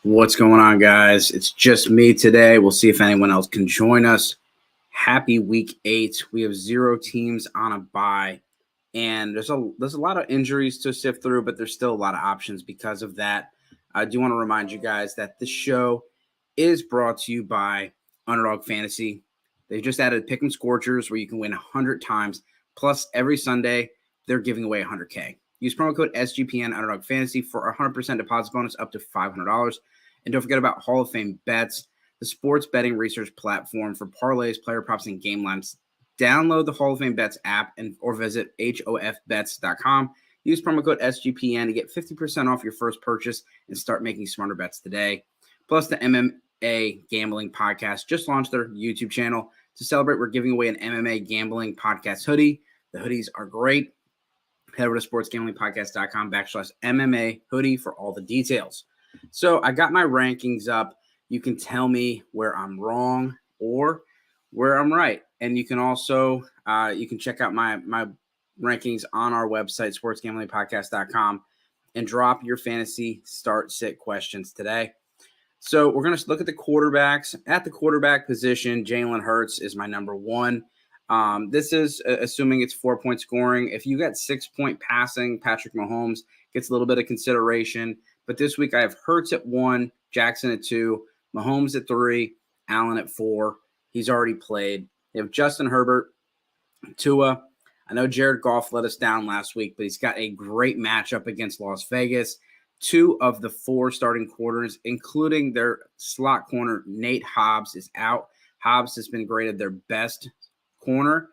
What's going on, guys? It's just me today. We'll see if anyone else can join us. Happy week 8. We have 0 teams on a bye, and there's a lot of injuries to sift through, but there's still a lot of options because of that. I do want to remind you guys that this show is brought to you by Underdog Fantasy. They just added Pick'em Scorchers where you can win 100 times. Plus, every Sunday, they're giving away 100K. Use promo code SGPN Underdog Fantasy for a 100% deposit bonus up to $500. And don't forget about Hall of Fame Bets, the sports betting research platform for parlays, player props, and game lines. Download the Hall of Fame Bets app or visit hofbets.com. Use promo code SGPN to get 50% off your first purchase and start making smarter bets today. Plus, the MMA Gambling Podcast just launched their YouTube channel. To celebrate, we're giving away an MMA Gambling Podcast hoodie. The hoodies are great. Head over to sportsgamblingpodcast.com/MMA hoodie for all the details. So I got my rankings up. You can tell me where I'm wrong or where I'm right. And you can also, you can check out my rankings on our website, sportsgamblingpodcast.com, and drop your fantasy start-sit questions today. So we're going to look at the quarterbacks. At the quarterback position, Jalen Hurts is my number one. This is assuming it's 4-point scoring. If you got 6-point passing, Patrick Mahomes gets a little bit of consideration. But this week I have Hurts at 1, Jackson at 2, Mahomes at 3, Allen at 4. He's already played. They have Justin Herbert, Tua. I know Jared Goff let us down last week, but he's got a great matchup against Las Vegas. 2 of the 4 starting corners, including their slot corner, Nate Hobbs, is out. Hobbs has been graded their best corner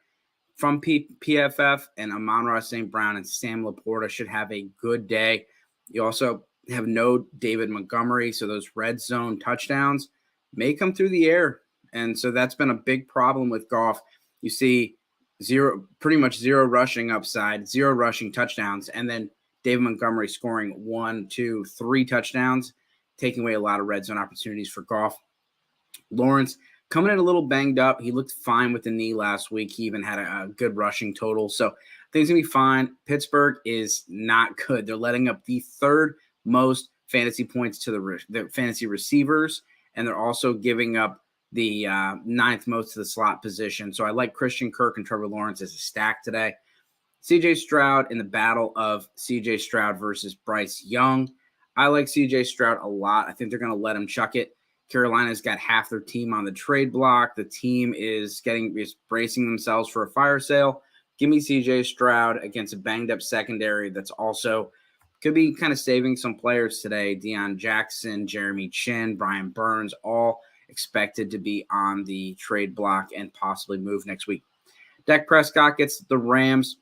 from PFF, and Amon-Ra St. Brown and Sam Laporta should have a good day. You also have no David Montgomery, so those red zone touchdowns may come through the air. And so that's been a big problem with Goff. You see pretty much zero rushing upside, 0 rushing touchdowns, and then David Montgomery scoring 1, 2, 3 touchdowns, taking away a lot of red zone opportunities for Goff. Lawrence coming in a little banged up. He looked fine with the knee last week. He even had a good rushing total. So things going to be fine. Pittsburgh is not good. They're letting up the 3rd most fantasy points to the fantasy receivers, and they're also giving up the 9th most to the slot position. So I like Christian Kirk and Trevor Lawrence as a stack today. CJ Stroud in the battle of CJ Stroud versus Bryce Young. I like CJ Stroud a lot. I think they're going to let him chuck it. Carolina's got half their team on the trade block. The team is bracing themselves for a fire sale. Give me CJ Stroud against a banged up secondary that's also could be kind of saving some players today. Deion Jackson, Jeremy Chin, Brian Burns, all expected to be on the trade block and possibly move next week. Dak Prescott gets the Rams.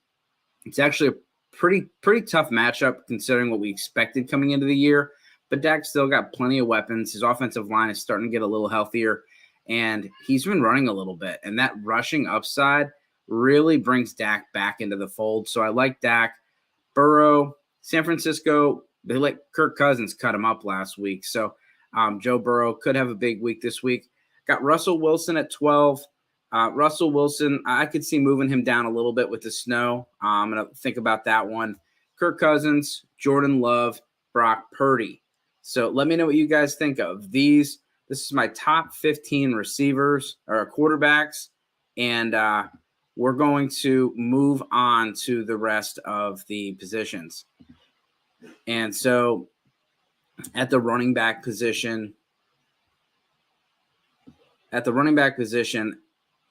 It's actually a pretty tough matchup considering what we expected coming into the year. But Dak still got plenty of weapons. His offensive line is starting to get a little healthier, and he's been running a little bit. And that rushing upside really brings Dak back into the fold. So I like Dak. Burrow, San Francisco, they let Kirk Cousins cut him up last week. So Joe Burrow could have a big week this week. Got Russell Wilson at 12. Russell Wilson, I could see moving him down a little bit with the snow. I'm going to think about that one. Kirk Cousins, Jordan Love, Brock Purdy. So let me know what you guys think of these. This is my top 15 receivers or quarterbacks, and we're going to move on to the rest of the positions. And so at the running back position,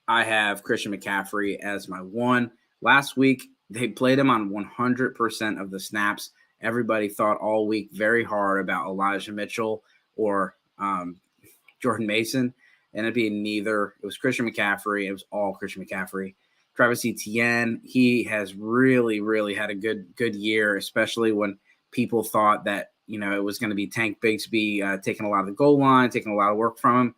I have Christian McCaffrey as my 1. Last week, they played him on 100% of the snaps. Everybody thought all week very hard about Elijah Mitchell or Jordan Mason, and it'd be neither. It was Christian McCaffrey. It was all Christian McCaffrey. Travis Etienne, he has really, really had a good year, especially when people thought that, it was going to be Tank Bigsby taking a lot of the goal line, taking a lot of work from him.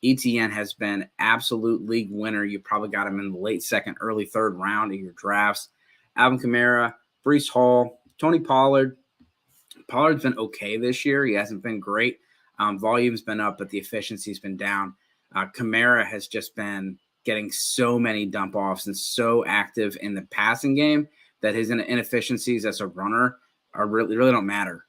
Etienne has been absolute league winner. You probably got him in the late 2nd, early 3rd round of your drafts. Alvin Kamara, Breece Hall, Tony Pollard. Pollard's been okay this year. He hasn't been great. Volume's been up, but the efficiency's been down. Kamara has just been getting so many dump offs and so active in the passing game that his inefficiencies as a runner are really don't matter.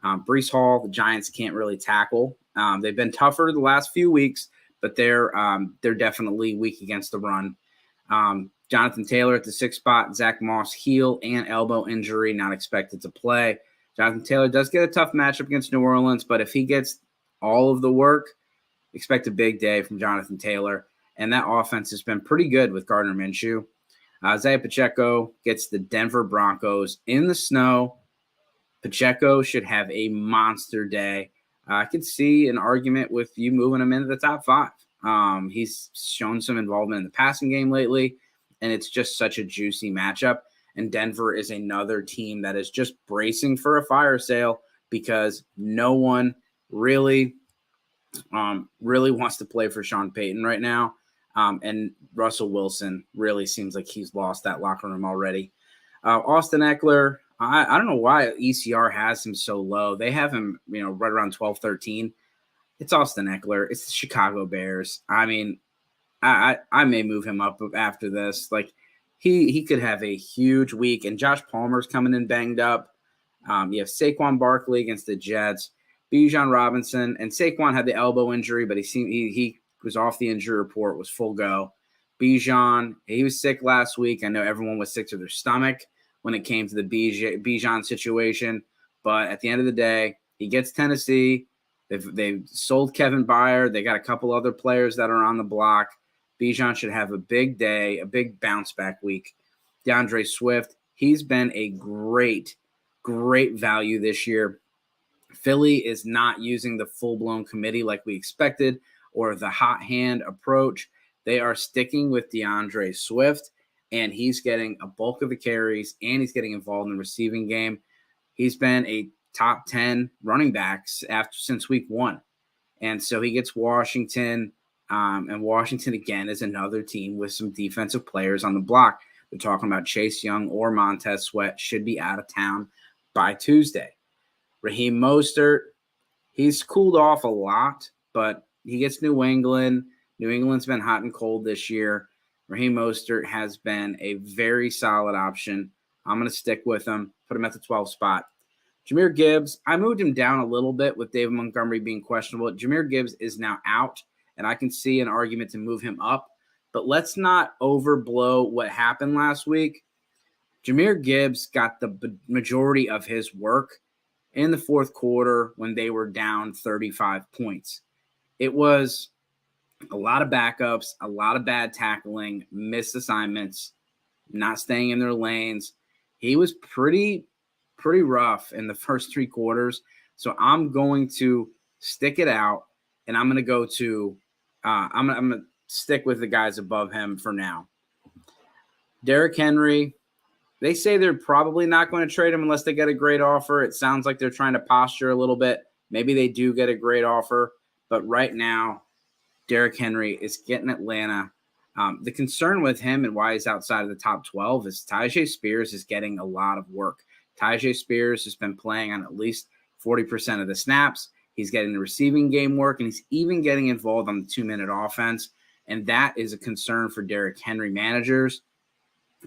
Brees Hall, the Giants can't really tackle. They've been tougher the last few weeks, but they're definitely weak against the run. Jonathan Taylor at the 6th spot, Zach Moss heel and elbow injury, not expected to play. Jonathan Taylor does get a tough matchup against New Orleans, but if he gets all of the work, expect a big day from Jonathan Taylor. And that offense has been pretty good with Gardner Minshew. Isaiah Pacheco gets the Denver Broncos in the snow. Pacheco should have a monster day. I could see an argument with you moving him into the top 5. He's shown some involvement in the passing game lately, and it's just such a juicy matchup. And Denver is another team that is just bracing for a fire sale because no one really wants to play for Sean Payton right now. And Russell Wilson really seems like he's lost that locker room already. Austin Eckler, I don't know why ECR has him so low. They have him, right around 12, 13. It's Austin Eckler. It's the Chicago Bears. I mean, I may move him up after this. Like, he could have a huge week. And Josh Palmer's coming in banged up. You have Saquon Barkley against the Jets. Bijan Robinson. And Saquon had the elbow injury, but he was off the injury report, was full go. Bijan, he was sick last week. I know everyone was sick to their stomach when it came to the Bijan situation. But at the end of the day, he gets Tennessee. They've sold Kevin Byard. They got a couple other players that are on the block. Bijan should have a big day, a big bounce back week. DeAndre Swift, he's been a great value this year. Philly is not using the full-blown committee like we expected or the hot hand approach. They are sticking with DeAndre Swift, and he's getting a bulk of the carries, and he's getting involved in the receiving game. He's been a top 10 running backs since week 1. And so he gets Washington, and Washington, again, is another team with some defensive players on the block. They're talking about Chase Young or Montez Sweat should be out of town by Tuesday. Raheem Mostert, he's cooled off a lot, but he gets New England. New England's been hot and cold this year. Raheem Mostert has been a very solid option. I'm going to stick with him, put him at the 12th spot. Jahmyr Gibbs, I moved him down a little bit with David Montgomery being questionable. Jahmyr Gibbs is now out, and I can see an argument to move him up. But let's not overblow what happened last week. Jahmyr Gibbs got the majority of his work in the fourth quarter when they were down 35 points. It was a lot of backups, a lot of bad tackling, missed assignments, not staying in their lanes. He was pretty rough in the first 3 quarters. So I'm going to stick it out, and I'm going to go to I'm going to stick with the guys above him for now. Derrick Henry, they say they're probably not going to trade him unless they get a great offer. It sounds like they're trying to posture a little bit. Maybe they do get a great offer, but right now, Derrick Henry is getting Atlanta. The concern with him and why he's outside of the top 12 is Tyjae Spears is getting a lot of work. Tyjae Spears has been playing on at least 40% of the snaps. He's getting the receiving game work, and he's even getting involved on the 2-minute offense. And that is a concern for Derrick Henry managers.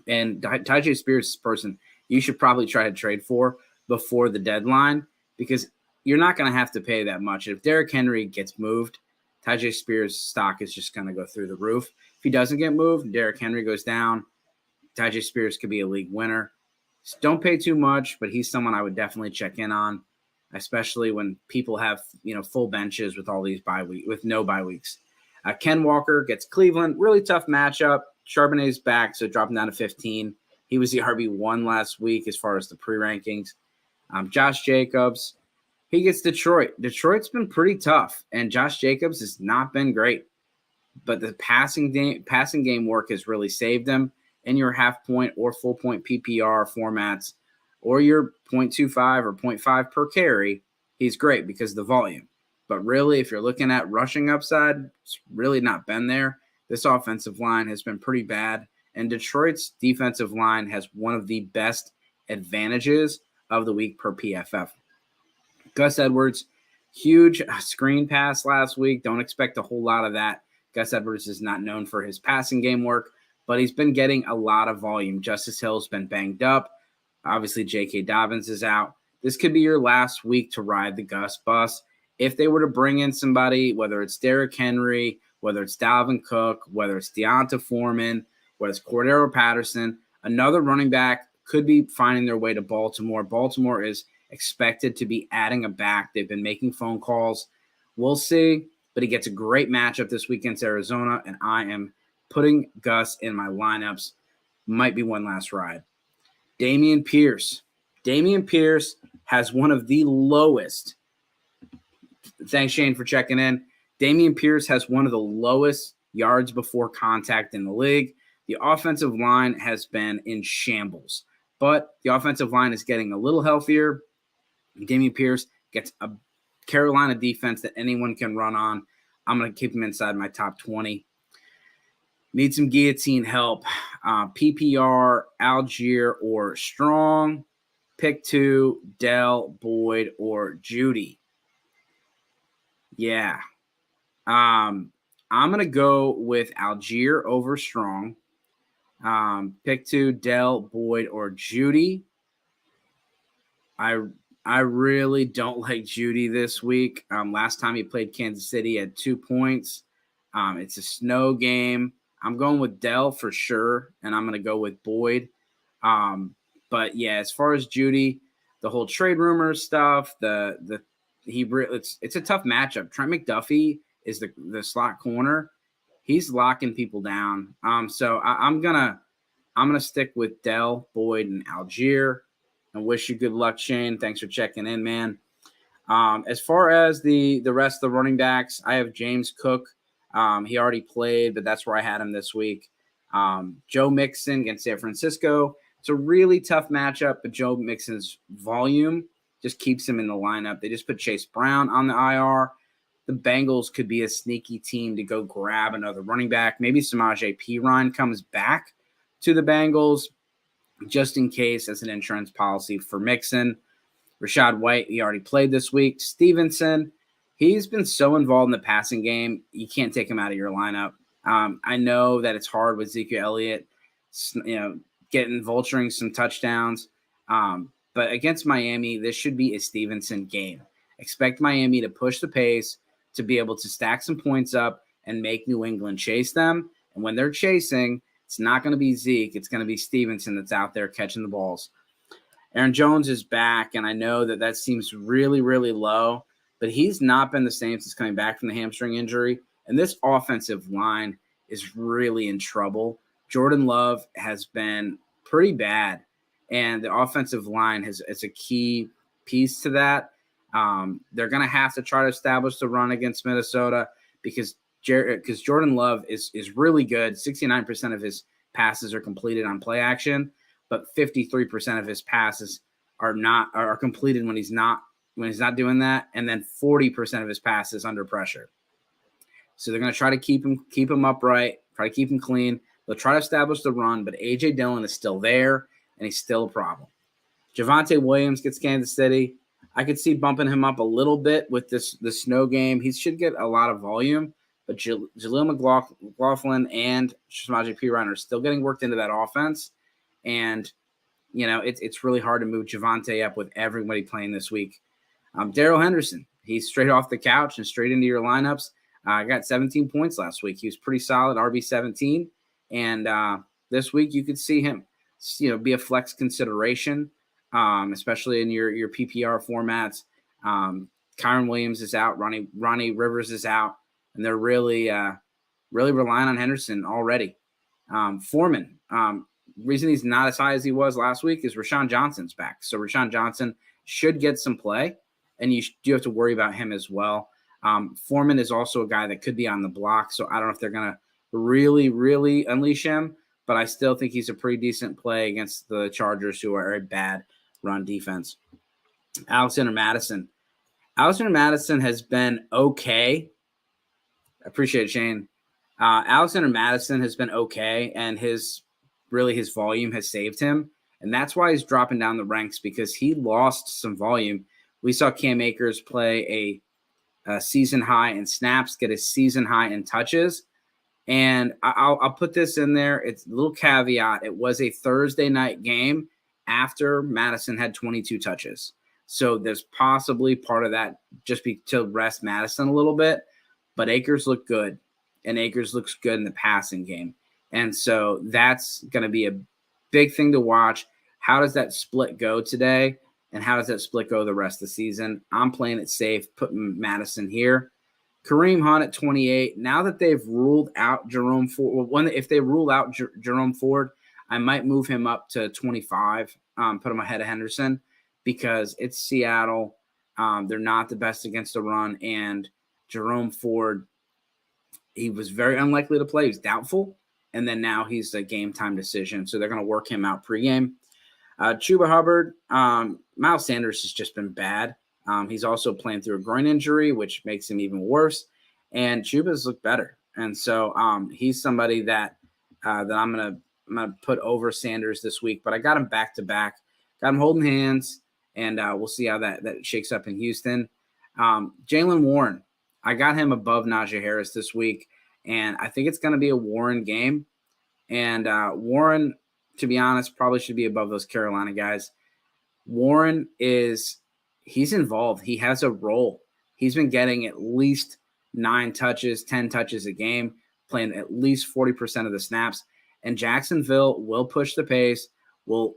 And Tyjae Spears is a person you should probably try to trade for before the deadline because you're not going to have to pay that much. If Derrick Henry gets moved, Tyjae Spears' stock is just going to go through the roof. If he doesn't get moved, Derrick Henry goes down, Tyjae Spears could be a league winner. So don't pay too much, but he's someone I would definitely check in on, especially when people have full benches with all these with no bye weeks. Ken Walker gets Cleveland, really tough matchup. Charbonnet's back, so dropping down to 15. He was the RB1 last week as far as the pre-rankings. Josh Jacobs, he gets Detroit. Detroit's been pretty tough, and Josh Jacobs has not been great. But the passing game work has really saved him in your half-point or full-point PPR formats, or your 0.25 or 0.5 per carry. He's great because of the volume. But really, if you're looking at rushing upside, it's really not been there. This offensive line has been pretty bad, and Detroit's defensive line has one of the best advantages of the week per PFF. Gus Edwards, huge screen pass last week. Don't expect a whole lot of that. Gus Edwards is not known for his passing game work, but he's been getting a lot of volume. Justice Hill's been banged up. Obviously, J.K. Dobbins is out. this could be your last week to ride the Gus bus. If they were to bring in somebody, whether it's Derrick Henry, whether it's Dalvin Cook, whether it's Deonta Foreman, whether it's Cordero Patterson, another running back could be finding their way to Baltimore. Baltimore is expected to be adding a back. They've been making phone calls. We'll see, but he gets a great matchup this week against Arizona, and I am putting Gus in my lineups. Might be one last ride. Dameon Pierce. Dameon Pierce has one of the lowest. Thanks, Shane, for checking in. Dameon Pierce has one of the lowest yards before contact in the league. The offensive line has been in shambles, but the offensive line is getting a little healthier. Dameon Pierce gets a Carolina defense that anyone can run on. I'm going to keep him inside my top 20. Need some guillotine help. PPR, Algier, or Strong. Pick 2, Dell, Boyd, or Judy. Yeah. I'm going to go with Algier over Strong. Pick 2, Dell, Boyd, or Judy. I really don't like Judy this week. Last time he played Kansas City, he had 2 points. It's a snow game. I'm going with Dell for sure, and I'm going to go with Boyd. But yeah, as far as Judy, the whole trade rumors stuff, it's a tough matchup. Trent McDuffie is the slot corner. He's locking people down. So I'm gonna stick with Dell, Boyd, and Algier. And wish you good luck, Shane. Thanks for checking in, man. As far as the rest of the running backs, I have James Cook. He already played, but that's where I had him this week. Joe Mixon against San Francisco. It's a really tough matchup, but Joe Mixon's volume just keeps him in the lineup. They just put Chase Brown on the IR. The Bengals could be a sneaky team to go grab another running back. Maybe Samaje Perine comes back to the Bengals just in case as an insurance policy for Mixon. Rachaad White, he already played this week. Stevenson, he's been so involved in the passing game, you can't take him out of your lineup. I know that it's hard with Ezekiel Elliott, vulturing some touchdowns. But against Miami, this should be a Stevenson game. Expect Miami to push the pace, to be able to stack some points up and make New England chase them. And when they're chasing, it's not going to be Zeke. It's going to be Stevenson that's out there catching the balls. Aaron Jones is back, and I know that seems really, really low, but he's not been the same since coming back from the hamstring injury. And this offensive line is really in trouble. Jordan Love has been pretty bad, and the offensive line is a key piece to that. They're going to have to try to establish the run against Minnesota because Jordan Love is really good. 69% of his passes are completed on play action, but 53% of his passes are completed when he's not doing that, and then 40% of his passes under pressure. So they're going to try to keep him upright, try to keep him clean. They'll try to establish the run, but A.J. Dillon is still there, and he's still a problem. Javonte Williams gets Kansas City. I could see bumping him up a little bit with the snow game. He should get a lot of volume, but Jaleel McLaughlin and Samaje Perine are still getting worked into that offense. And, it's really hard to move Javonte up with everybody playing this week. Darrell Henderson, he's straight off the couch and straight into your lineups. Got 17 points last week. He was pretty solid, RB17. And this week you could see him, be a flex consideration. Especially in your PPR formats. Kyron Williams is out. Ronnie Rivers is out. And they're really relying on Henderson already. Foreman, reason he's not as high as he was last week is Rashawn Johnson's back. So Rashawn Johnson should get some play, and you do have to worry about him as well. Foreman is also a guy that could be on the block, so I don't know if they're going to really, really unleash him, but I still think he's a pretty decent play against the Chargers, who are a bad run defense. Alexander Mattison. Alexander Mattison has been okay. I appreciate it, Shane. Alexander Mattison has been okay, and his volume has saved him. And that's why he's dropping down the ranks, because he lost some volume. We saw Cam Akers play a season high in snaps, get a season high in touches. And I'll put this in there. It's a little caveat. It was a Thursday night game after Madison had 22 touches. So there's possibly part of that just be to rest Madison a little bit. But Akers looked good, and Akers looks good in the passing game. And so that's going to be a big thing to watch. How does that split go today? And how does that split go the rest of the season? I'm playing it safe, putting Madison here. Kareem Hunt at 28. Now that they've ruled out Jerome Ford, if they rule out Jerome Ford, I might move him up to 25, put him ahead of Henderson because it's Seattle. They're not the best against the run, and Jerome Ford, he was very unlikely to play. He was doubtful, and then now he's a game-time decision, so they're going to work him out pregame. Chuba Hubbard, Miles Sanders has just been bad. He's also playing through a groin injury, which makes him even worse. And Chuba's looked better, and so he's somebody that I'm gonna put over Sanders this week. But I got him back to back, got him holding hands, and we'll see how that shakes up in Houston. Jaylen Warren, I got him above Najee Harris this week, and I think it's going to be a Warren game. And Warren, to be honest, probably should be above those Carolina guys. Warren he's involved. He has a role. He's been getting at least 9 touches, 10 touches a game, playing at least 40% of the snaps. And Jacksonville will push the pace, will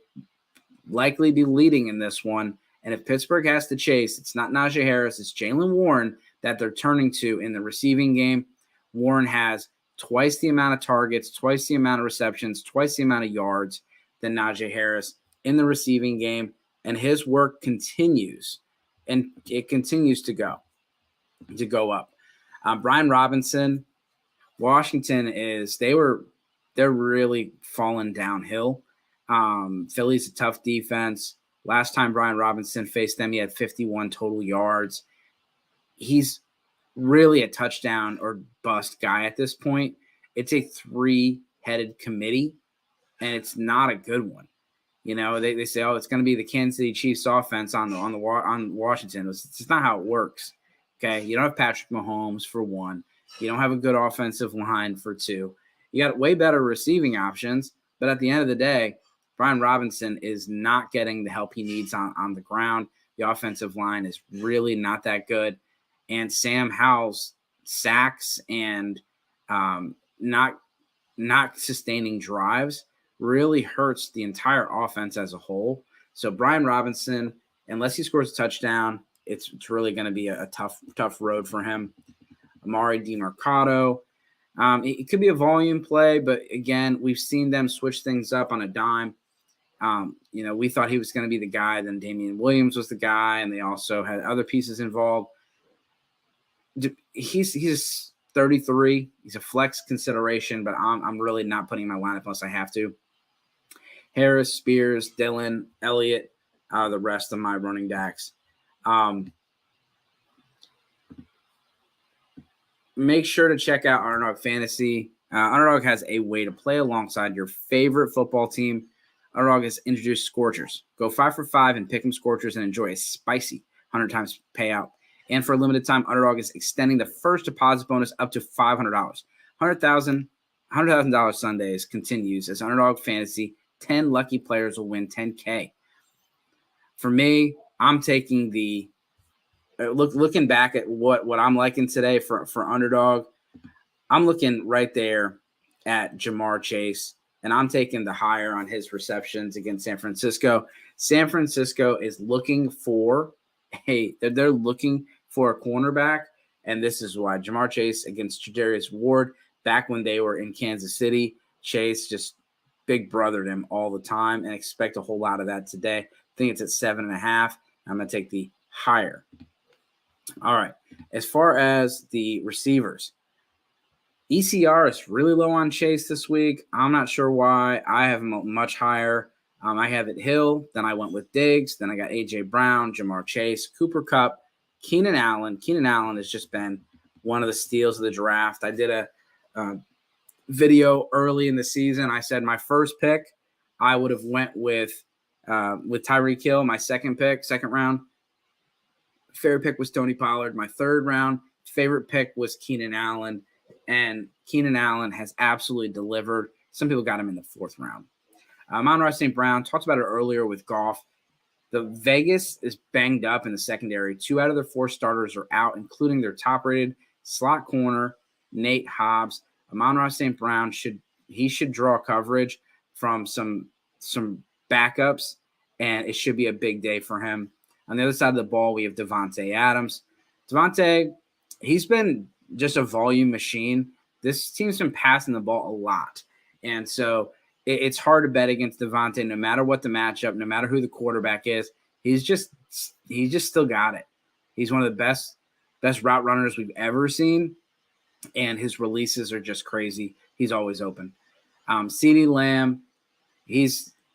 likely be leading in this one. And if Pittsburgh has to chase, it's not Najee Harris, it's Jaylen Warren that they're turning to in the receiving game. Warren has twice the amount of targets, twice the amount of receptions, twice the amount of yards than Najee Harris in the receiving game. And his work continues, and it continues to go up. Brian Robinson, Washington they're really falling downhill. Philly's a tough defense. Last time Brian Robinson faced them, he had 51 total yards. He's really a touchdown or bust guy at this point. It's a 3-headed committee, and it's not a good one. You know, they say, oh, it's going to be the Kansas City Chiefs offense on Washington. It's not how it works. Okay, you don't have Patrick Mahomes for one. You don't have a good offensive line for two. You got way better receiving options, but at the end of the day, Brian Robinson is not getting the help he needs on the ground. The offensive line is really not that good. And Sam Howell's sacks and not sustaining drives really hurts the entire offense as a whole. So Brian Robinson, unless he scores a touchdown, it's really going to be a tough road for him. Amari DeMarcado, it could be a volume play, but again, we've seen them switch things up on a dime. We thought he was going to be the guy. Then Damian Williams was the guy, and they also had other pieces involved. He's 33. He's a flex consideration, but I'm really not putting him in my lineup unless I have to. Harris, Spears, Dillon, Elliott, the rest of my running backs. Make sure to check out Underdog Fantasy. Underdog has a way to play alongside your favorite football team. Underdog has introduced Scorchers. Go 5 for 5 and pick 'em Scorchers and enjoy a spicy 100 times payout. And for a limited time, Underdog is extending the first deposit bonus up to $500. $100,000 Sundays continues as Underdog Fantasy. 10 lucky players will win $10K. For me, I'm taking the looking back at what I'm liking today for Underdog. I'm looking right there at Ja'Marr Chase, and I'm taking the higher on his receptions against San Francisco. San Francisco is looking for they're looking for a cornerback, and this is why. Ja'Marr Chase against Tre'Davious Ward back when they were in Kansas City. Chase just big brothered him all the time, and expect a whole lot of that today. I think it's at 7.5. I'm going to take the higher. All right. As far as the receivers, ECR is really low on Chase this week. I'm not sure why. I have him much higher. I have it Hill. Then I went with Diggs. Then I got A.J. Brown, Ja'Marr Chase, Cooper Kupp, Keenan Allen. Keenan Allen has just been one of the steals of the draft. I did a video early in the season. I said my first pick, I would have went with Tyreek Hill. My second round. Favorite pick was Tony Pollard. My third round favorite pick was Keenan Allen. And Keenan Allen has absolutely delivered. Some people got him in the fourth round. Amon-Ra St. Brown, talked about it earlier with Goff. The Vegas is banged up in the secondary. 2 out of their 4 starters are out, including their top-rated slot corner, Nate Hobbs. Amon-Ra St. Brown should draw coverage from some backups, and it should be a big day for him. On the other side of the ball, we have Davante Adams. Davante, he's been just a volume machine. This team's been passing the ball a lot, and so it's hard to bet against Davante no matter what the matchup, no matter who the quarterback is. He's just still got it. He's one of the best route runners we've ever seen, and his releases are just crazy. He's always open. CeeDee Lamb, he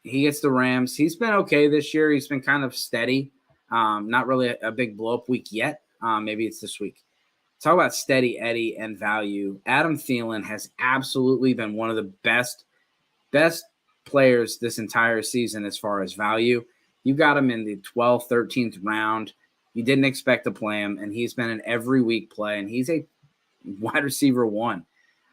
gets the Rams. He's been okay this year. He's been kind of steady. Not really a big blow-up week yet. Maybe it's this week. Talk about steady Eddie and value. Adam Thielen has absolutely been one of the best players this entire season as far as value. You got him in the 12th, 13th round. You didn't expect to play him, and he's been an every week play, and he's a wide receiver 1.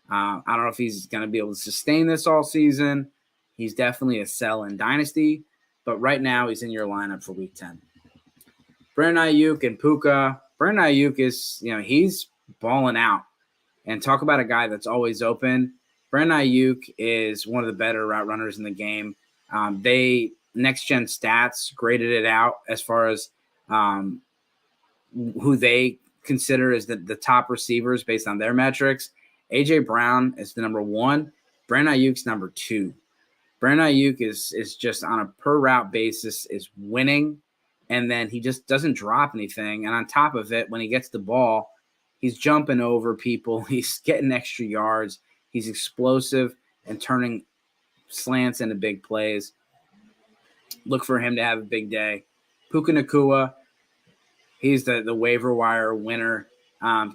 I don't know if he's going to be able to sustain this all season. He's definitely a sell in Dynasty, but right now he's in your lineup for week 10. Brandon Ayuk and Puka. Brandon Ayuk is, he's balling out. And talk about a guy that's always open. Brandon Ayuk is one of the better route runners in the game. Next Gen Stats graded it out as far as who they consider as the top receivers based on their metrics. A.J. Brown is the number 1. Brandon Ayuk's number 2. Brandon Ayuk is just on a per route basis is winning, and then he just doesn't drop anything. And on top of it, when he gets the ball, he's jumping over people. He's getting extra yards. He's explosive and turning slants into big plays. Look for him to have a big day. Puka Nacua, he's the waiver wire winner.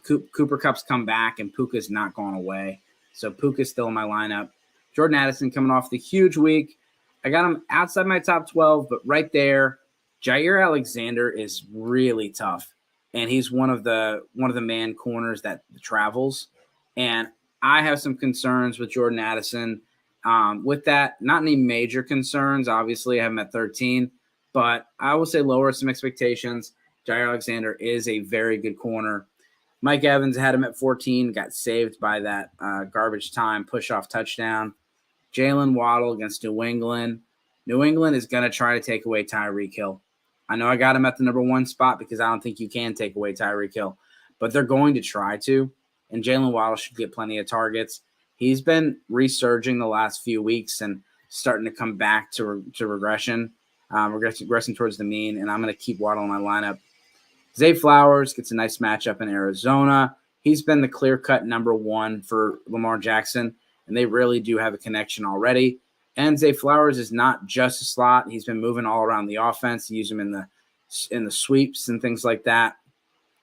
Cooper Kupp's come back, and Puka's not gone away. So Puka's still in my lineup. Jordan Addison coming off the huge week. I got him outside my top 12, but right there, Jair Alexander is really tough. And he's one of the man corners that travels. And I have some concerns with Jordan Addison. With that, not any major concerns. Obviously, I have him at 13. But I will say lower some expectations. Jair Alexander is a very good corner. Mike Evans had him at 14, got saved by that garbage time push-off touchdown. Jalen Waddle against New England. New England is going to try to take away Tyreek Hill. I know I got him at the number 1 spot because I don't think you can take away Tyreek Hill, but they're going to try to, and Jalen Waddle should get plenty of targets. He's been resurging the last few weeks and starting to come back to regression, regressing towards the mean, and I'm going to keep Waddle in my lineup. Zay Flowers gets a nice matchup in Arizona. He's been the clear-cut number 1 for Lamar Jackson, and they really do have a connection already. And Zay Flowers is not just a slot. He's been moving all around the offense. Use him in the sweeps and things like that.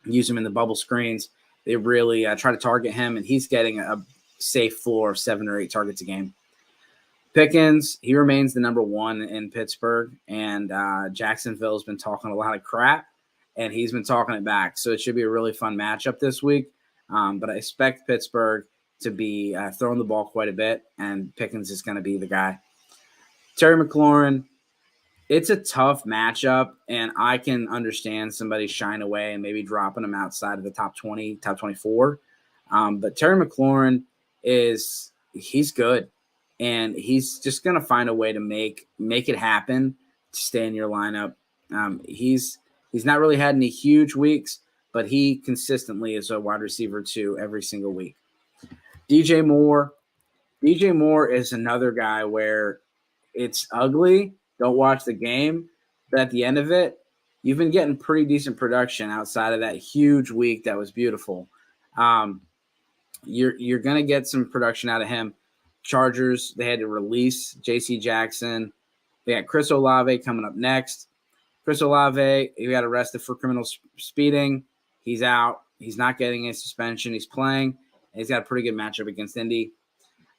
Use him in the bubble screens. They really try to target him, and he's getting a safe floor of 7 or 8 targets a game. Pickens, he remains the number 1 in Pittsburgh, and Jacksonville's been talking a lot of crap, and he's been talking it back. So it should be a really fun matchup this week. But I expect Pittsburgh to be throwing the ball quite a bit, and Pickens is going to be the guy. Terry McLaurin, it's a tough matchup, and I can understand somebody shying away and maybe dropping him outside of the top 20, top 24. But Terry McLaurin he's good, and he's just going to find a way to make it happen to stay in your lineup. He's not really had any huge weeks, but he consistently is a wide receiver 2 every single week. DJ Moore is another guy where it's ugly. Don't watch the game. But at the end of it, you've been getting pretty decent production outside of that huge week that was beautiful. You're going to get some production out of him. Chargers, they had to release J.C. Jackson. They got Chris Olave coming up next. Chris Olave, he got arrested for criminal speeding. He's out. He's not getting a suspension. He's playing. He's got a pretty good matchup against Indy.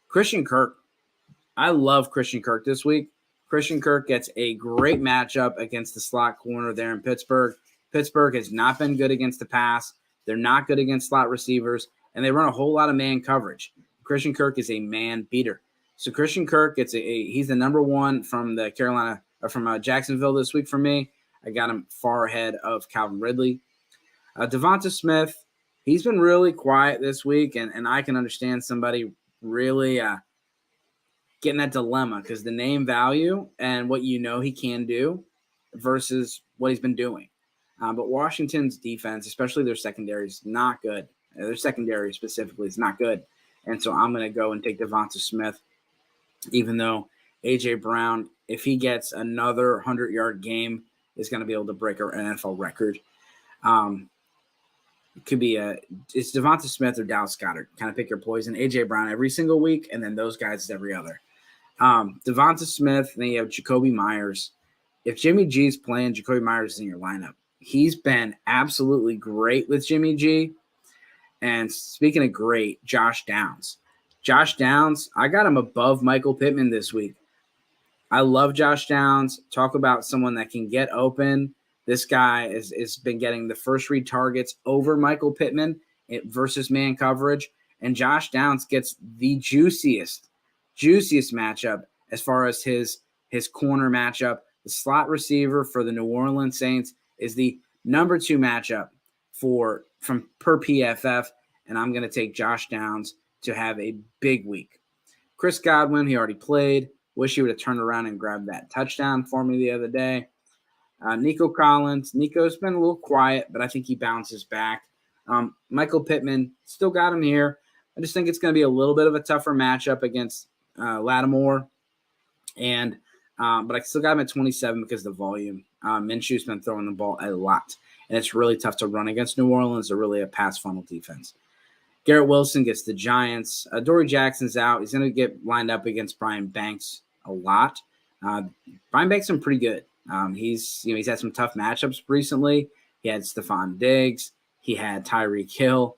Christian Kirk. I love Christian Kirk this week. Christian Kirk gets a great matchup against the slot corner there in Pittsburgh. Pittsburgh has not been good against the pass. They're not good against slot receivers, and they run a whole lot of man coverage. Christian Kirk is a man beater. So Christian Kirk he's the number 1 from the Carolina Jacksonville this week for me. I got him far ahead of Calvin Ridley. Devonta Smith, he's been really quiet this week, and I can understand somebody really getting that dilemma because the name value and what he can do versus what he's been doing. But Washington's defense, especially their secondary, is not good. Their secondary specifically is not good. And so I'm going to go and take Devonta Smith, even though A.J. Brown, if he gets another 100-yard game, is going to be able to break our NFL record. It could be it's Devonta Smith or Dallas Goedert. Kind of pick your poison. A.J. Brown every single week, and then those guys every other. Devonta Smith, then you have Jakobi Meyers. If Jimmy G's playing, Jakobi Meyers is in your lineup. He's been absolutely great with Jimmy G. And speaking of great, Josh Downs. Josh Downs, I got him above Michael Pittman this week. I love Josh Downs. Talk about someone that can get open. This guy has been getting the first read targets over Michael Pittman versus man coverage. And Josh Downs gets the juiciest matchup as far as his corner matchup. The slot receiver for the New Orleans Saints is the number 2 matchup from per PFF, and I'm going to take Josh Downs to have a big week. Chris Godwin, he already played. Wish he would have turned around and grabbed that touchdown for me the other day. Nico Collins. Nico's been a little quiet, but I think he bounces back. Michael Pittman, still got him here. I just think it's going to be a little bit of a tougher matchup against Lattimore. But I still got him at 27 because of the volume. Minshew's been throwing the ball a lot, and it's really tough to run against New Orleans. They're really a pass funnel defense. Garrett Wilson gets the Giants. Dory Jackson's out. He's going to get lined up against Brian Banks a lot. Brian Banks has been pretty good. He's had some tough matchups recently. He had Stephon Diggs. He had Tyreek Hill.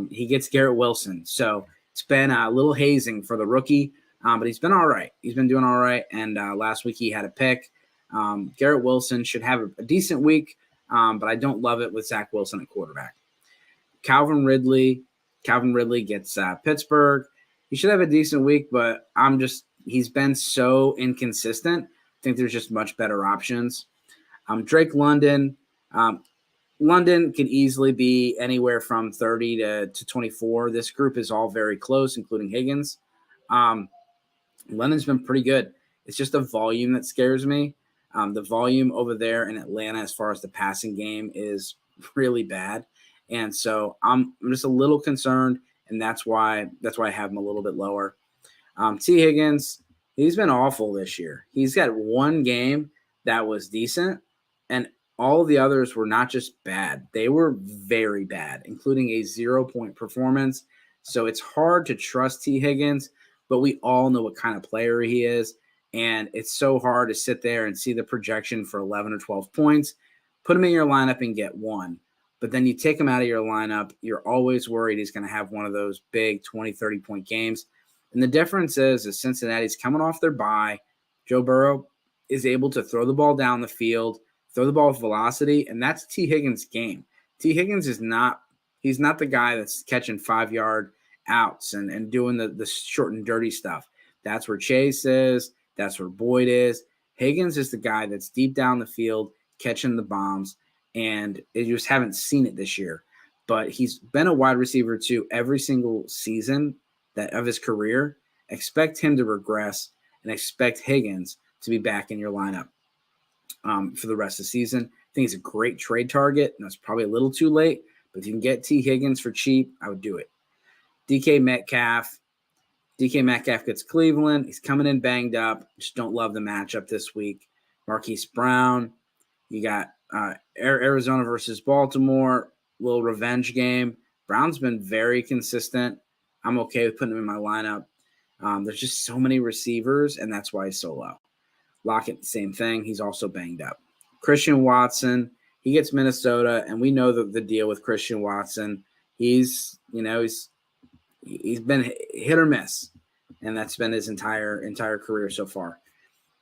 He gets Garrett Wilson. So it's been a little hazing for the rookie, but he's been all right. He's been doing all right, and last week he had a pick. Garrett Wilson should have a decent week, but I don't love it with Zach Wilson at quarterback. Calvin Ridley gets Pittsburgh. He should have a decent week, but he's been so inconsistent. I think there's just much better options. Drake London. London can easily be anywhere from 30 to 24. This group is all very close, including Higgins. London's been pretty good. It's just the volume that scares me. The volume over there in Atlanta as far as the passing game is really bad. And so I'm just a little concerned, and that's why I have him a little bit lower. T. Higgins, he's been awful this year. He's got one game that was decent, and all the others were not just bad. They were very bad, including a 0-point performance. So it's hard to trust T. Higgins, but we all know what kind of player he is, and it's so hard to sit there and see the projection for 11 or 12 points, put him in your lineup and get one. But then you take him out of your lineup, you're always worried he's going to have one of those big 20, 30-point games. And the difference is Cincinnati's coming off their bye. Joe Burrow is able to throw the ball down the field, throw the ball with velocity, and that's T. Higgins' game. T. Higgins he's not the guy that's catching 5-yard outs and doing the short and dirty stuff. That's where Chase is. That's where Boyd is. Higgins is the guy that's deep down the field catching the bombs, and you just haven't seen it this year. But he's been a wide receiver too every single season of his career. Expect him to regress and expect Higgins to be back in your lineup for the rest of the season. I think he's a great trade target, and it's probably a little too late. But if you can get T. Higgins for cheap, I would do it. DK Metcalf gets Cleveland. He's coming in banged up. Just don't love the matchup this week. Marquise Brown. You got Arizona versus Baltimore. Little revenge game. Brown's been very consistent. I'm okay with putting him in my lineup. There's just so many receivers, and that's why he's so low. Lockett, same thing. He's also banged up. Christian Watson, he gets Minnesota, and we know the deal with Christian Watson. He's been hit or miss, and that's been his entire career so far.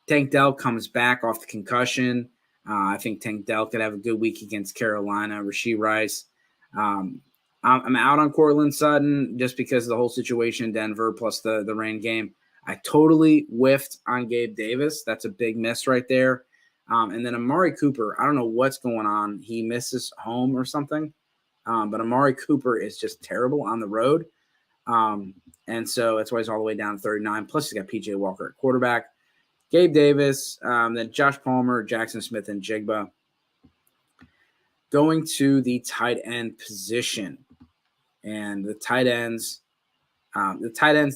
Tank Dell comes back off the concussion. I think Tank Dell could have a good week against Carolina. Rashee Rice. I'm out on Courtland Sutton just because of the whole situation in Denver plus the rain game. I totally whiffed on Gabe Davis. That's a big miss right there. And then Amari Cooper, I don't know what's going on. He misses home or something. But Amari Cooper is just terrible on the road. And so that's why he's all the way down to 39. Plus, he's got PJ Walker at quarterback. Gabe Davis, then Josh Palmer, Jackson Smith, and Jigba. Going to the tight end position. And the tight ends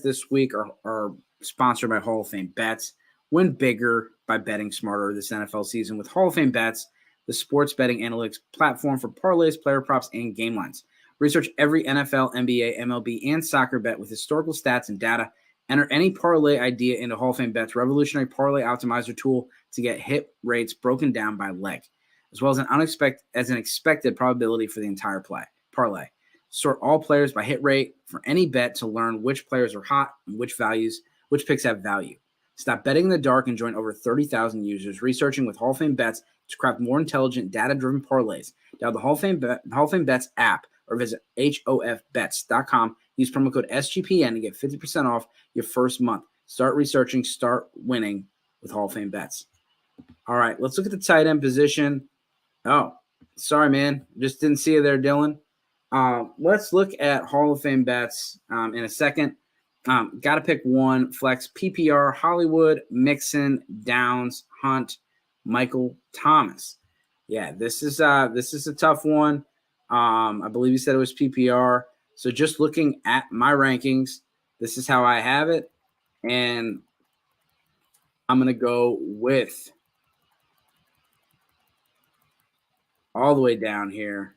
this week are sponsored by Hall of Fame Bets. Win bigger by betting smarter this NFL season with Hall of Fame Bets, the sports betting analytics platform for parlays, player props, and game lines. Research every NFL, NBA, MLB, and soccer bet with historical stats and data. Enter any parlay idea into Hall of Fame Bet's revolutionary parlay optimizer tool to get hit rates broken down by leg, as well as an expected probability for the entire parlay. Sort all players by hit rate for any bet to learn which players are hot and which picks have value. Stop betting in the dark and join over 30,000 users researching with Hall of Fame Bets to craft more intelligent, data-driven parlays. Download the Hall of Fame Bets app or visit hofbets.com. Use promo code SGPN to get 50% off your first month. Start researching, start winning with Hall of Fame Bets. All right, let's look at the tight end position. Oh, sorry, man. Just didn't see you there, Dylan. Let's look at Hall of Fame Bets in a second. Got to pick one. Flex, PPR, Hollywood, Mixon, Downs, Hunt, Michael Thomas. Yeah, this is a tough one. I believe you said it was PPR. So just looking at my rankings, this is how I have it. And I'm going to go with all the way down here.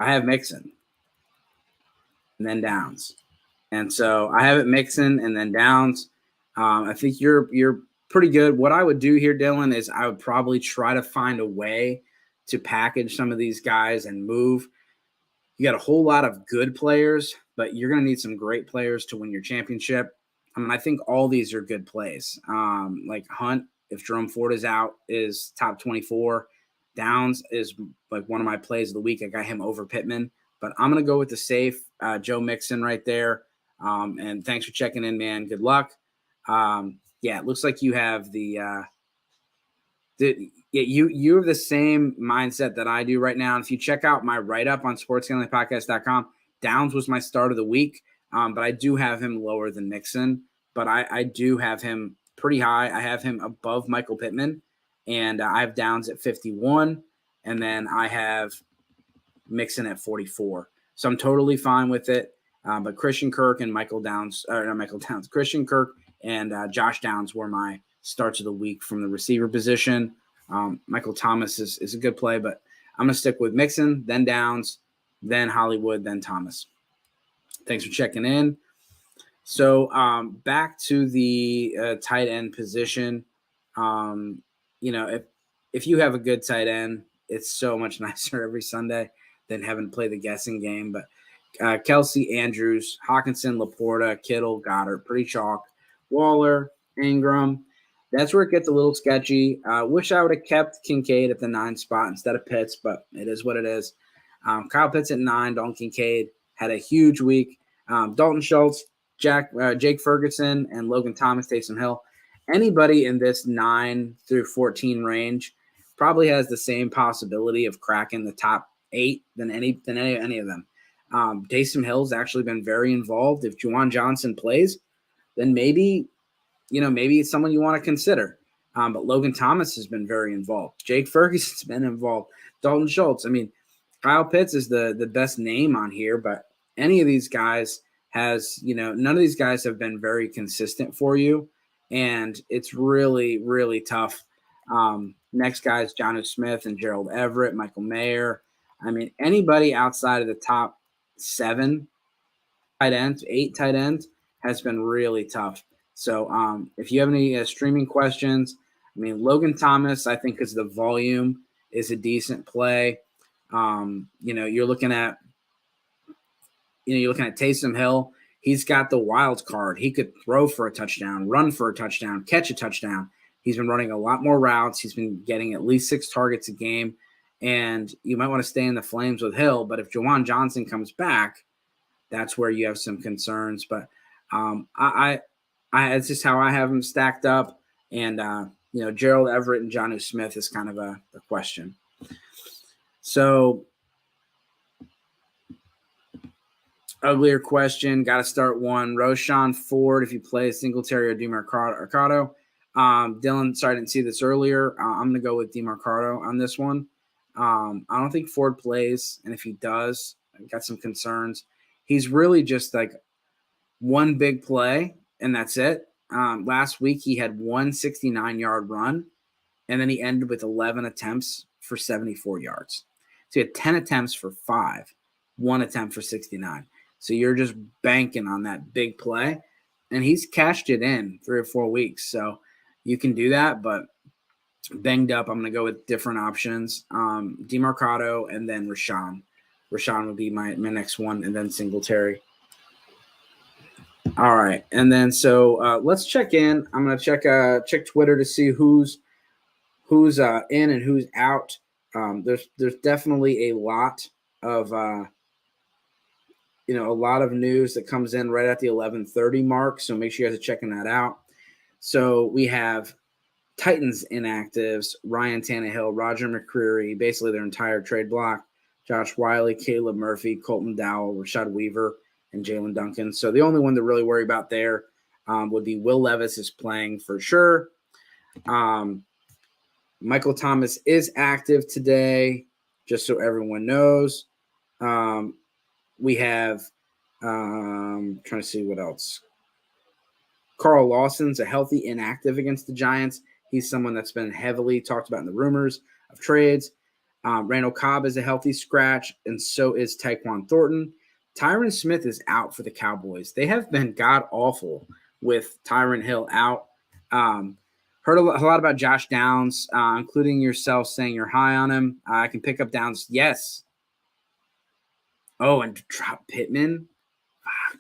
I have Mixon and then Downs. And so I have it Mixon and then Downs. I think you're pretty good. What I would do here, Dylan, is I would probably try to find a way to package some of these guys and move. You got a whole lot of good players, but you're going to need some great players to win your championship. I mean, I think all these are good plays. Like Hunt, if Jerome Ford is out, is top 24. Downs is like one of my plays of the week. I got him over Pittman, but I'm going to go with the safe Joe Mixon right there. And thanks for checking in, man. Good luck. Yeah, it looks like you have you have the same mindset that I do right now. And if you check out my write-up on sportsgamblingpodcast.com, Downs was my start of the week, but I do have him lower than Mixon. But I do have him pretty high. I have him above Michael Pittman, and I have Downs at 51, and then I have Mixon at 44. So I'm totally fine with it. But Christian Kirk and Christian Kirk and Josh Downs were my starts of the week from the receiver position. Michael Thomas is a good play, but I'm going to stick with Mixon, then Downs, then Hollywood, then Thomas. Thanks for checking in. So back to the tight end position. If you have a good tight end, it's so much nicer every Sunday than having to play the guessing game. But Kelsey, Andrews, Hawkinson, Laporta, Kittle, Goddard, pretty chalk. Waller, Ingram. That's where it gets a little sketchy. Wish I would have kept Kincaid at the 9 spot instead of Pitts, but it is what it is. Kyle Pitts at 9. Dalton Kincaid had a huge week. Dalton Schultz, Jake Ferguson, and Logan Thomas, Taysom Hill. Anybody in this 9 through 14 range probably has the same possibility of cracking the top 8 than any of them. Taysom Hill's actually been very involved. If Juwan Johnson plays, then maybe it's someone you want to consider. But Logan Thomas has been very involved. Jake Ferguson's been involved. Dalton Schultz. I mean, Kyle Pitts is the best name on here, but any of these guys none of these guys have been very consistent for you. And it's really, really tough. Next guys, Jonnu Smith and Gerald Everett, Michael Mayer. I mean, anybody outside of the top 7 tight ends, 8 tight ends, has been really tough. So if you have any streaming questions, I mean, Logan Thomas, I think because the volume is a decent play. You're looking at Taysom Hill. He's got the wild card. He could throw for a touchdown, run for a touchdown, catch a touchdown. He's been running a lot more routes. He's been getting at least 6 targets a game. And you might want to stay in the flames with Hill. But if Juwan Johnson comes back, that's where you have some concerns. But it's just how I have them stacked up. And, Gerald Everett and Jonnu Smith is kind of a question. So, uglier question. Got to start one. Roshan Ford, if you play Singletary or DeMarcado. Dylan, sorry I didn't see this earlier. I'm going to go with DeMarcado on this one. I don't think Ford plays, and if he does, I've got some concerns. He's really just like one big play, and that's it. Last week, he had one 69-yard run, and then he ended with 11 attempts for 74 yards. So he had 10 attempts for 5, 1 attempt for 69. So you're just banking on that big play, and he's cashed it in 3 or 4 weeks. So you can do that, but banged up, I'm going to go with different options. DeMarcado and then Rashawn. Rashawn would be my next one, and then Singletary. All right, and then so let's check in. I'm going to check Twitter to see who's in and who's out. There's definitely a lot of a lot of news that comes in right at the 11:30 mark. So make sure you guys are checking that out. So we have Titans inactives: Ryan Tannehill, Roger McCreary, basically their entire trade block. Josh Wiley, Caleb Murphy, Colton Dowell, Rashad Weaver, and Jalen Duncan. So the only one to really worry about there would be Will Levis is playing for sure. Michael Thomas is active today, just so everyone knows. We have trying to see what else. Carl Lawson's a healthy inactive against the Giants. He's someone that's been heavily talked about in the rumors of trades. Randall Cobb is a healthy scratch, and so is Tyquan Thornton. Tyron Smith is out for the Cowboys. They have been god-awful with Tyron Hill out. Heard a lot about Josh Downs, including yourself saying you're high on him. I can pick up Downs. Yes. Oh, and drop Pittman.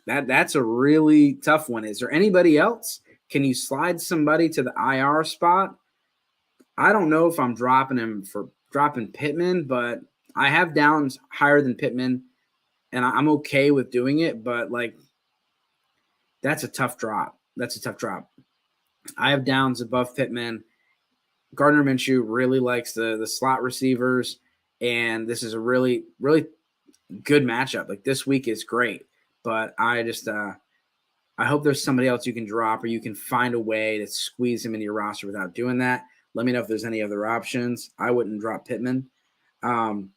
That's a really tough one. Is there anybody else? Can you slide somebody to the IR spot? I don't know if I'm dropping Pittman, but I have Downs higher than Pittman, and I'm okay with doing it. But that's a tough drop. I have Downs above Pittman. Gardner Minshew really likes the slot receivers, and this is a really, really good matchup. This week is great, but I just I hope there's somebody else you can drop, or you can find a way to squeeze him into your roster without doing that. Let me know if there's any other options. I wouldn't drop Pittman. Trying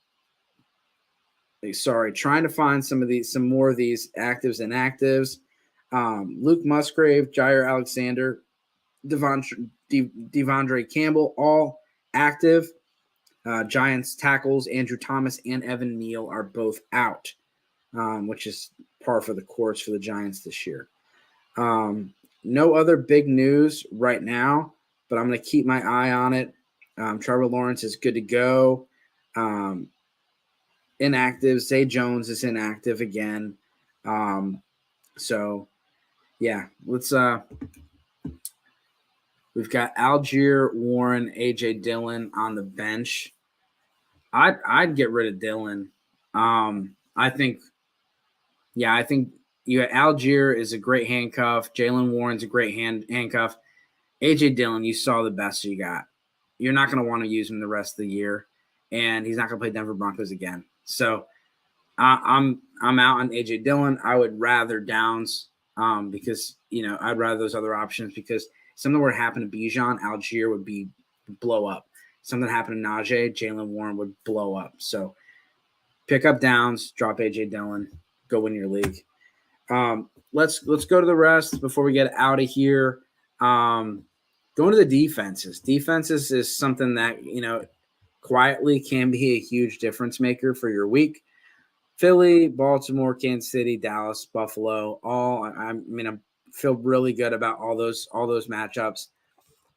to find some more of these actives and inactives. Luke Musgrave, Jair Alexander, Devondre Campbell, all active. Giants tackles Andrew Thomas and Evan Neal are both out, which is par for the course for the Giants this year. No other big news right now, but I'm going to keep my eye on it. Trevor Lawrence is good to go. Inactive. Zay Jones is inactive again. So, yeah, let's we've got Algier, Warren, A.J. Dillon on the bench. I'd get rid of Dillon. I think Algier is a great handcuff. Jaylen Warren's a great handcuff. A.J. Dillon, you saw the best you got. You're not going to want to use him the rest of the year, and he's not going to play Denver Broncos again. So I'm out on A.J. Dillon. I would rather Downs because I'd rather those other options, because if something were to happen to Bijan, Algier would blow up. Something happened to Najee, Jaylen Warren would blow up. So pick up Downs, drop A.J. Dillon, go win your league. Let's go to the rest before we get out of here. Going to the defenses. Defenses is something that, quietly can be a huge difference maker for your week. Philly, Baltimore, Kansas City, Dallas, Buffalo, I feel really good about all those matchups.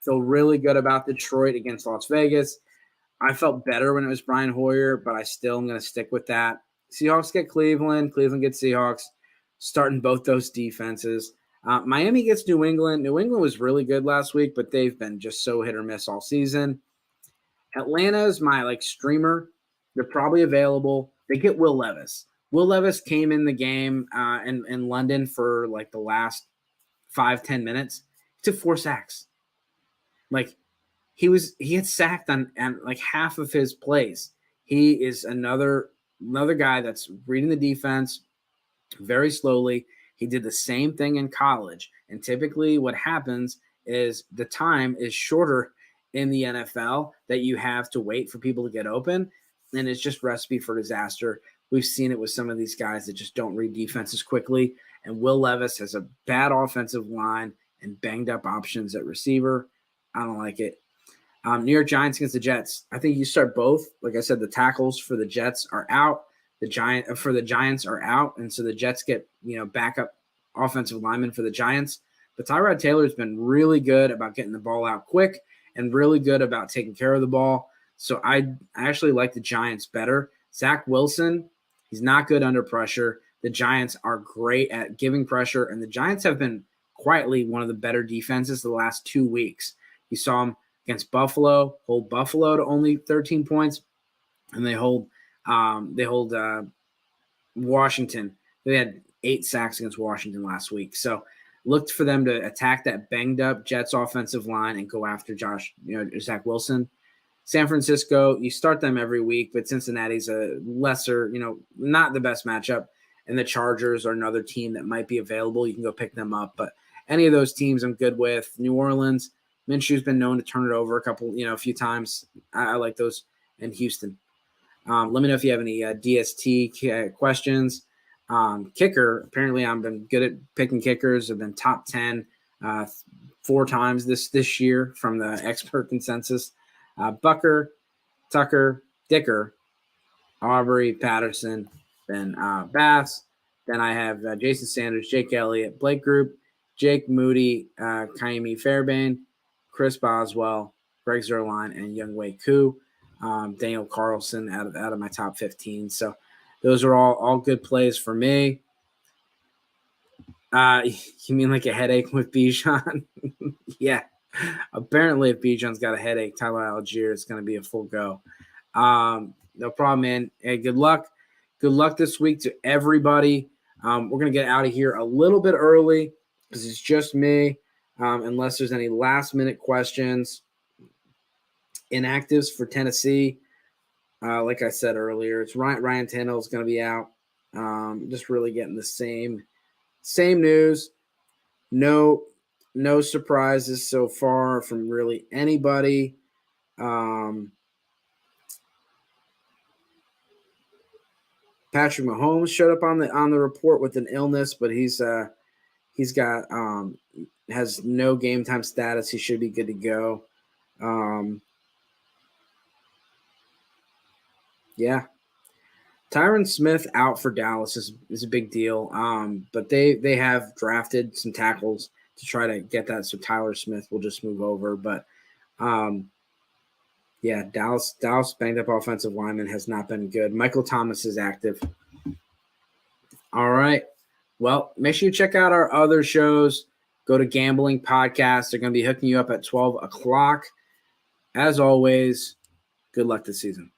Feel really good about Detroit against Las Vegas. I felt better when it was Brian Hoyer, but I still am going to stick with that. Seahawks get Cleveland. Cleveland gets Seahawks. Starting both those defenses. Miami gets New England. New England was really good last week, but they've been just so hit or miss all season. Atlanta is my streamer. They're probably available. They get Will Levis. Will Levis came in the game in London for like the last 5-10 minutes. He took 4 sacks. Like he had sacked on like half of his plays. He is another guy that's reading the defense very slowly. He did the same thing in college. And typically what happens is the time is shorter in the NFL that you have to wait for people to get open. And it's just recipe for disaster. We've seen it with some of these guys that just don't read defenses quickly. And Will Levis has a bad offensive line and banged up options at receiver. I don't like it. New York Giants against the Jets. I think you start both. Like I said, the tackles for the Jets are out. The Giants are out, and so the Jets get backup offensive linemen for the Giants. But Tyrod Taylor's been really good about getting the ball out quick and really good about taking care of the ball. So I actually like the Giants better. Zach Wilson, he's not good under pressure. The Giants are great at giving pressure, and the Giants have been quietly one of the better defenses the last 2 weeks. You saw them against Buffalo, hold Buffalo to only 13 points, and they hold Washington. They had 8 sacks against Washington last week. So looked for them to attack that banged up Jets offensive line and go after Zach Wilson. San Francisco, you start them every week, but Cincinnati's a lesser, not the best matchup. And the Chargers are another team that might be available. You can go pick them up. But any of those teams I'm good with. New Orleans, Minshew's been known to turn it over a few times. I like those. And Houston. Let me know if you have any DST questions. Kicker, apparently I've been good at picking kickers. I've been top 10 4 times this year from the expert consensus. Bucker, Tucker, Dicker, Aubrey, Patterson, then Bass. Then I have Jason Sanders, Jake Elliott, Blake Group, Jake Moody, Kaimi Fairbairn, Chris Boswell, Greg Zerline, and Younghoe Koo. Daniel Carlson out of my top 15. So those are all good plays for me. You mean like a headache with Bijan? Yeah. Apparently, if Bijan's got a headache, Tyler Algier is going to be a full go. No problem, man. Hey, good luck. Good luck this week to everybody. We're going to get out of here a little bit early because it's just me, unless there's any last-minute questions. Inactives for Tennessee. Like I said earlier, it's Ryan Tannehill is going to be out. Just really getting the same news. No surprises so far from really anybody. Patrick Mahomes showed up on the report with an illness, but he's got has no game time status. He should be good to go. Yeah. Tyron Smith out for Dallas is a big deal. But they have drafted some tackles to try to get that. So Tyler Smith will just move over. But yeah, Dallas banged up offensive lineman has not been good. Michael Thomas is active. All right. Well, make sure you check out our other shows. Go to Gambling Podcast. They're going to be hooking you up at 12 o'clock. As always, good luck this season.